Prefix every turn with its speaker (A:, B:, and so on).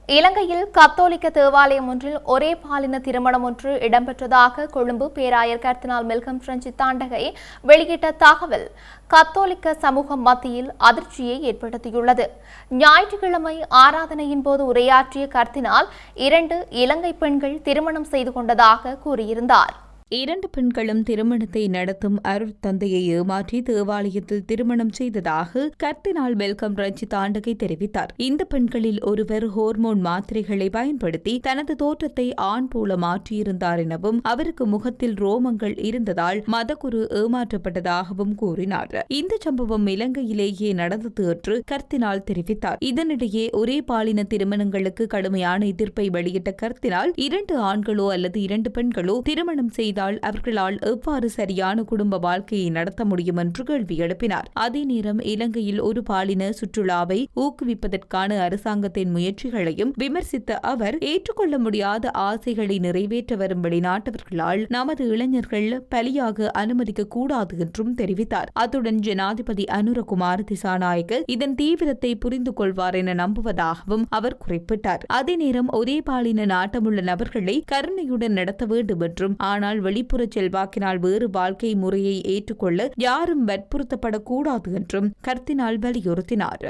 A: இலங்கையில் கத்தோலிக்க தேவாலயம் ஒன்றில் ஒரே பாலின திருமணம் ஒன்று இடம்பெற்றதாக கொழும்பு பேராயர் கர்தினால் மெல்கம் பிரெஞ்சித் தாண்டகை வெளியிட்ட தகவல் கத்தோலிக்க சமூகம் மத்தியில் அதிர்ச்சியை ஏற்படுத்தியுள்ளது. ஞாயிற்றுக்கிழமை ஆராதனையின் போது உரையாற்றிய கர்தினால் 2 இலங்கை பெண்கள் திருமணம் செய்து கொண்டதாக கூறியிருந்தார்.
B: 2 பெண்களும் திருமணத்தை நடத்தும் அருட்தந்தையை ஏமாற்றி தேவாலயத்தில் திருமணம் செய்ததாக கர்தினால் மெல்கம் பிரெஞ்சித் தாண்டகை தெரிவித்தார். இந்த பெண்களில் ஒருவர் ஹோர்மோன் மாத்திரைகளை பயன்படுத்தி தனது தோற்றத்தை ஆண் போல மாற்றியிருந்தார் எனவும் அவருக்கு முகத்தில் ரோமங்கள் இருந்ததால் மதகுரு ஏமாற்றப்பட்டதாகவும் கூறினார். இந்த சம்பவம் இலங்கையிலேயே நடந்தது என்று கர்தினால் தெரிவித்தார். இதனிடையே ஒரே பாலின திருமணங்களுக்கு கடுமையான எதிர்ப்பை வெளியிட்ட கர்தினால் 2 ஆண்களோ அல்லது 2 பெண்களோ திருமணம் செய்தால் அவர்களால் எவ்வாறு சரியான குடும்ப வாழ்க்கையை நடத்த முடியும் என்று கேள்வி எழுப்பினார். அதே நேரம் இலங்கையில் ஒரு பாலின சுற்றுலாவை ஊக்குவிப்பதற்கான அரசாங்கத்தின் முயற்சிகளையும் விமர்சித்த அவர் ஏற்றுக்கொள்ள முடியாத ஆசைகளை நிறைவேற்ற வரும் வெளிநாட்டவர்களால் நமது இளைஞர்கள் பலியாக அனுமதிக்க கூடாது என்றும் தெரிவித்தார். அத்துடன் ஜனாதிபதி அனுரகுமார திசாநாயக்க இதன் தீவிரத்தை புரிந்து கொள்வார் என நம்புவதாகவும் அவர் குறிப்பிட்டார். அதே நேரம் ஒரே பாலின நாட்டமுள்ள நபர்களை கருணையுடன் நடத்த வேண்டும் என்றும் ஆனால் வெளிப்புற செல்வாக்கினால் வேறு வாழ்க்கை முறையை ஏற்றுக்கொள்ள யாரும் வற்புறுத்தப்படக்கூடாது என்றும் கர்தினால் வலியுறுத்தினார்.